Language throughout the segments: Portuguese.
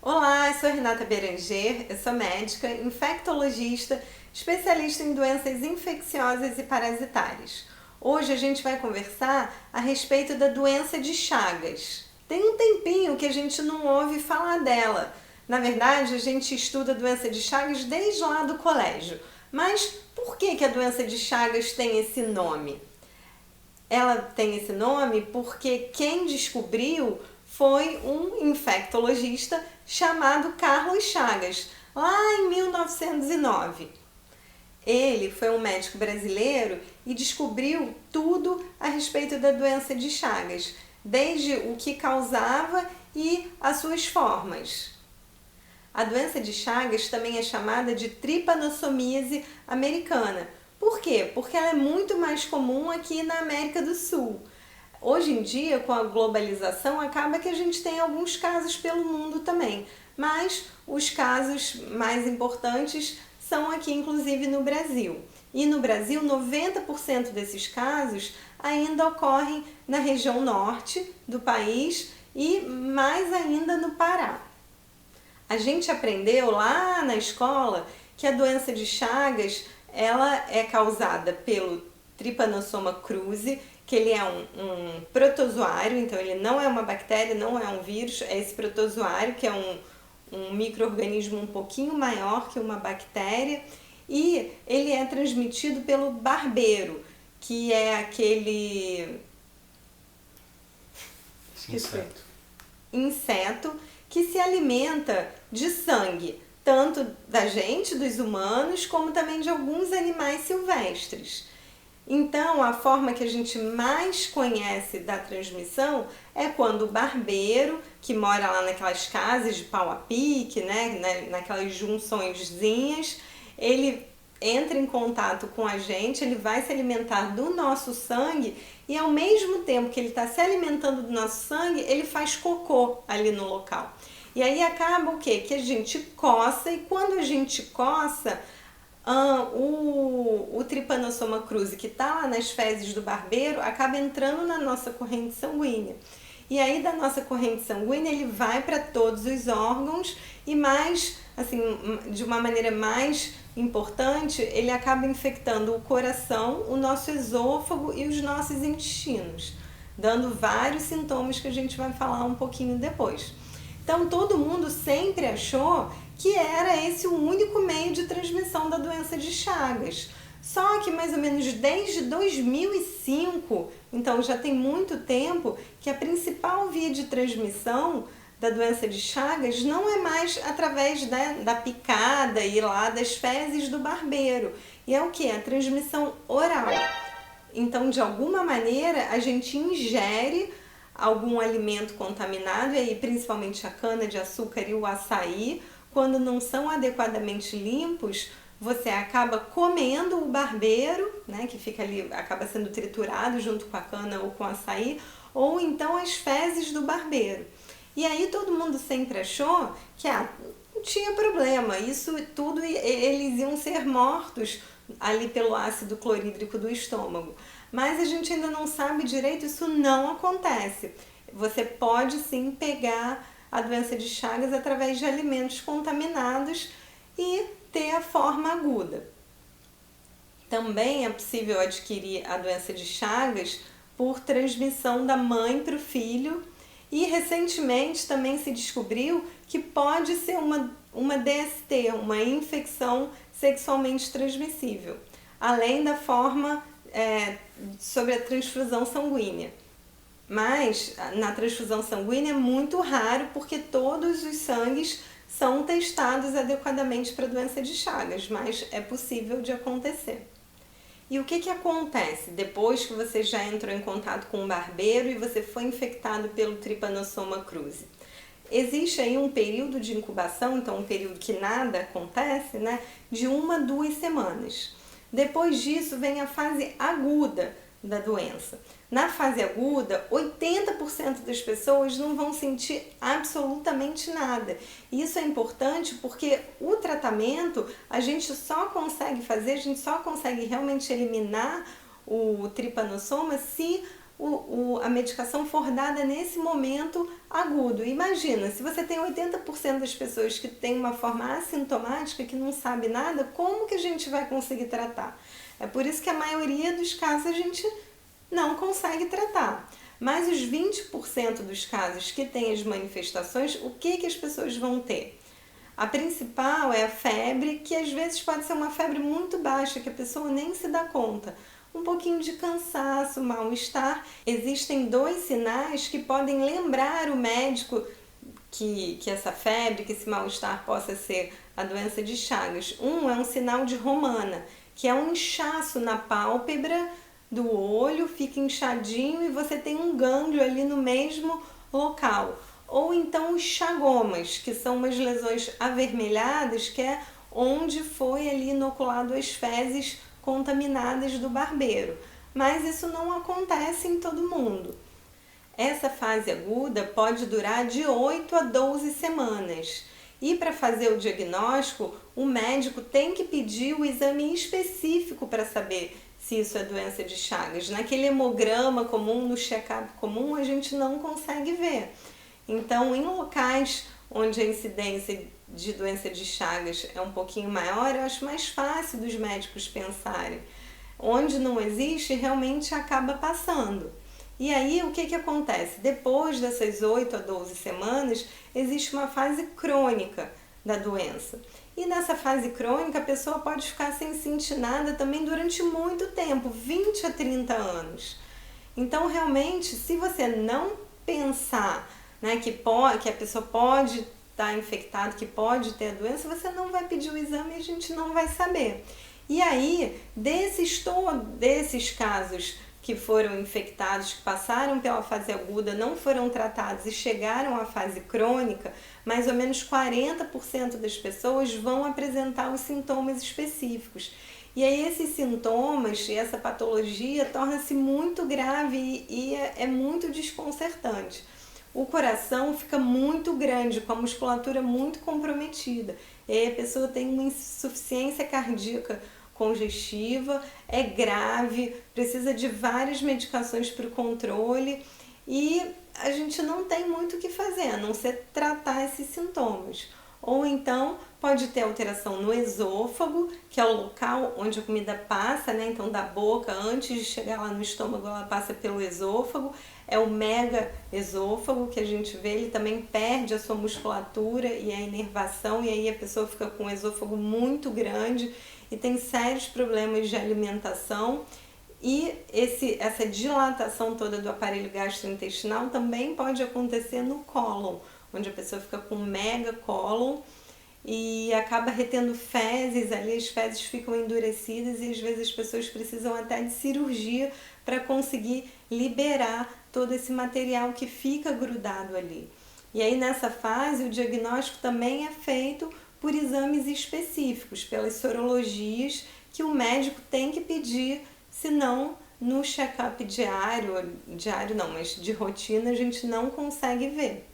Olá, eu sou Renata Beranger, eu sou médica, infectologista, especialista em doenças infecciosas e parasitárias. Hoje a gente vai conversar a respeito da doença de Chagas. Tem um tempinho que a gente não ouve falar dela. Na verdade, a gente estuda a doença de Chagas desde lá do colégio. Mas por que a doença de Chagas tem esse nome? Ela tem esse nome porque quem descobriu foi um infectologista chamado Carlos Chagas, lá em 1909. Ele foi um médico brasileiro e descobriu tudo a respeito da doença de Chagas, desde o que causava e as suas formas. A doença de Chagas também é chamada de tripanossomíase americana. Por quê? Porque ela é muito mais comum aqui na América do Sul. Hoje em dia, com a globalização, acaba que a gente tem alguns casos pelo mundo também, mas os casos mais importantes são aqui, inclusive no Brasil. E no Brasil, 90% desses casos ainda ocorrem na região norte do país e mais ainda no Pará. A gente aprendeu lá na escola que a doença de Chagas ela é causada pelo Trypanosoma cruzi, que ele é um protozoário, então ele não é uma bactéria, não é um vírus, é esse protozoário que é um micro-organismo um pouquinho maior que uma bactéria, e ele é transmitido pelo barbeiro, que é aquele inseto que se alimenta de sangue, tanto da gente, dos humanos, como também de alguns animais silvestres. Então, a forma que a gente mais conhece da transmissão é quando o barbeiro, que mora lá naquelas casas de pau a pique, né, naquelas junçõezinhas, ele entra em contato com a gente, ele vai se alimentar do nosso sangue e ao mesmo tempo que ele está se alimentando do nosso sangue, ele faz cocô ali no local. E aí acaba o quê? Que a gente coça e quando a gente coça, o Trypanosoma cruzi que está lá nas fezes do barbeiro acaba entrando na nossa corrente sanguínea. E aí da nossa corrente sanguínea ele vai para todos os órgãos e mais, assim, de uma maneira mais importante, ele acaba infectando o coração, o nosso esôfago e os nossos intestinos, dando vários sintomas que a gente vai falar um pouquinho depois. Então todo mundo sempre achou que era esse o único meio de transmissão da doença de Chagas. Só que mais ou menos desde 2005, então já tem muito tempo, que a principal via de transmissão da doença de Chagas não é mais através da picada e lá das fezes do barbeiro. E é o que? A transmissão oral. Então, de alguma maneira, a gente ingere algum alimento contaminado, e aí principalmente a cana-de-açúcar e o açaí, quando não são adequadamente limpos, você acaba comendo o barbeiro, né, que fica ali, acaba sendo triturado junto com a cana ou com o açaí, ou então as fezes do barbeiro. E aí todo mundo sempre achou que não tinha problema, isso tudo eles iam ser mortos ali pelo ácido clorídrico do estômago. Mas a gente ainda não sabe direito, isso não acontece. Você pode sim pegar a doença de Chagas através de alimentos contaminados e ter a forma aguda. Também é possível adquirir a doença de Chagas por transmissão da mãe para o filho e recentemente também se descobriu que pode ser uma DST, uma infecção sexualmente transmissível, além da forma sobre a transfusão sanguínea. Mas na transfusão sanguínea é muito raro porque todos os sangues são testados adequadamente para a doença de Chagas, mas é possível de acontecer. E o que acontece depois que você já entrou em contato com um barbeiro e você foi infectado pelo Trypanosoma cruzi? Existe aí um período de incubação, então um período que nada acontece, né, de 1 a 2 semanas. Depois disso vem a fase aguda da doença. Na fase aguda, 80% das pessoas não vão sentir absolutamente nada. Isso é importante porque o tratamento a gente só consegue fazer, a gente só consegue realmente eliminar o tripanossoma se a medicação for dada nesse momento agudo. Imagina, se você tem 80% das pessoas que têm uma forma assintomática, que não sabe nada, como que a gente vai conseguir tratar? É por isso que a maioria dos casos a gente não consegue tratar. Mas os 20% dos casos que têm as manifestações, o que as pessoas vão ter? A principal é a febre, que às vezes pode ser uma febre muito baixa, que a pessoa nem se dá conta. Um pouquinho de cansaço, mal-estar. Existem 2 sinais que podem lembrar o médico que essa febre, que esse mal-estar possa ser a doença de Chagas. Um é um sinal de Romana, que é um inchaço na pálpebra do olho, fica inchadinho e você tem um gânglio ali no mesmo local. Ou então os chagomas, que são umas lesões avermelhadas, que é onde foi ali inoculado as fezes contaminadas do barbeiro. Mas isso não acontece em todo mundo. Essa fase aguda pode durar de 8 a 12 semanas. E para fazer o diagnóstico, o médico tem que pedir o exame específico para saber se isso é doença de Chagas. Naquele hemograma comum, no check-up comum, a gente não consegue ver. Então, em locais onde a incidência de doença de Chagas é um pouquinho maior, eu acho mais fácil dos médicos pensarem. Onde não existe, realmente acaba passando. E aí, o que acontece? Depois dessas 8 a 12 semanas, existe uma fase crônica da doença. E nessa fase crônica, a pessoa pode ficar sem sentir nada também durante muito tempo, 20 a 30 anos. Então, realmente, se você não pensar, né, que a pessoa pode estar infectada, que pode ter a doença, você não vai pedir o exame e a gente não vai saber. E aí, desses casos que foram infectados, que passaram pela fase aguda, não foram tratados e chegaram à fase crônica, mais ou menos 40% das pessoas vão apresentar os sintomas específicos. E aí esses sintomas e essa patologia torna-se muito grave e é muito desconcertante. O coração fica muito grande, com a musculatura muito comprometida. E aí a pessoa tem uma insuficiência cardíaca congestiva, é grave, precisa de várias medicações para o controle e a gente não tem muito o que fazer, a não ser tratar esses sintomas. Ou então pode ter alteração no esôfago, que é o local onde a comida passa, né? Então da boca, antes de chegar lá no estômago, ela passa pelo esôfago. É o mega esôfago que a gente vê, ele também perde a sua musculatura e a inervação, e aí a pessoa fica com o esôfago muito grande e tem sérios problemas de alimentação. E essa dilatação toda do aparelho gastrointestinal também pode acontecer no cólon, onde a pessoa fica com mega cólon e acaba retendo fezes ali, as fezes ficam endurecidas e às vezes as pessoas precisam até de cirurgia para conseguir liberar todo esse material que fica grudado ali. E aí nessa fase o diagnóstico também é feito por exames específicos, pelas sorologias que o médico tem que pedir, senão no check-up diário não, mas de rotina a gente não consegue ver.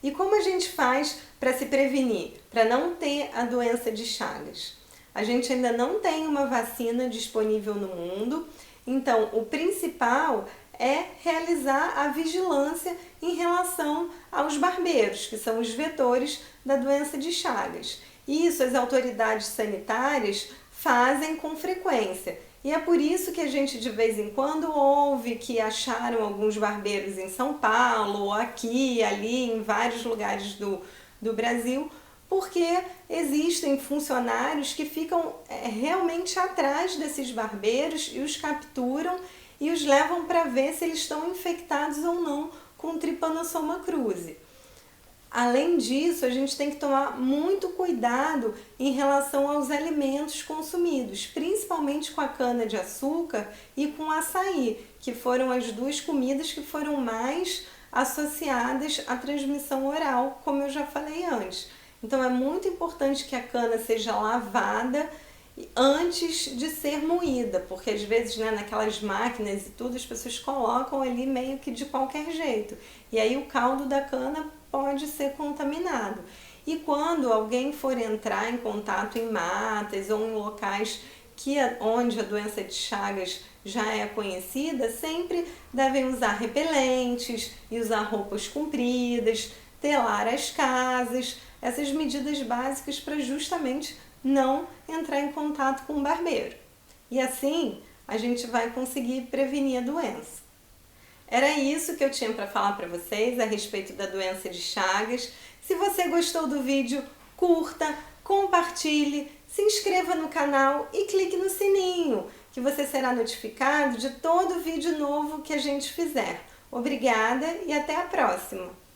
E como a gente faz para se prevenir, para não ter a doença de Chagas? A gente ainda não tem uma vacina disponível no mundo, então o principal é realizar a vigilância em relação aos barbeiros, que são os vetores da doença de Chagas. Isso as autoridades sanitárias fazem com frequência. E é por isso que a gente de vez em quando ouve que acharam alguns barbeiros em São Paulo, aqui, ali, em vários lugares do Brasil, porque existem funcionários que ficam realmente atrás desses barbeiros e os capturam e os levam para ver se eles estão infectados ou não com Trypanosoma cruzi. Além disso, a gente tem que tomar muito cuidado em relação aos alimentos consumidos, principalmente com a cana-de-açúcar e com o açaí, que foram as 2 comidas que foram mais associadas à transmissão oral, como eu já falei antes. Então é muito importante que a cana seja lavada antes de ser moída, porque às vezes, né, naquelas máquinas e tudo, as pessoas colocam ali meio que de qualquer jeito. E aí o caldo da cana pode ser contaminado. E quando alguém for entrar em contato em matas ou em locais onde a doença de Chagas já é conhecida, sempre devem usar repelentes e usar roupas compridas, telar as casas, essas medidas básicas para justamente não entrar em contato com o barbeiro. E assim a gente vai conseguir prevenir a doença. Era isso que eu tinha para falar para vocês a respeito da doença de Chagas. Se você gostou do vídeo, curta, compartilhe, se inscreva no canal e clique no sininho, que você será notificado de todo vídeo novo que a gente fizer. Obrigada e até a próxima!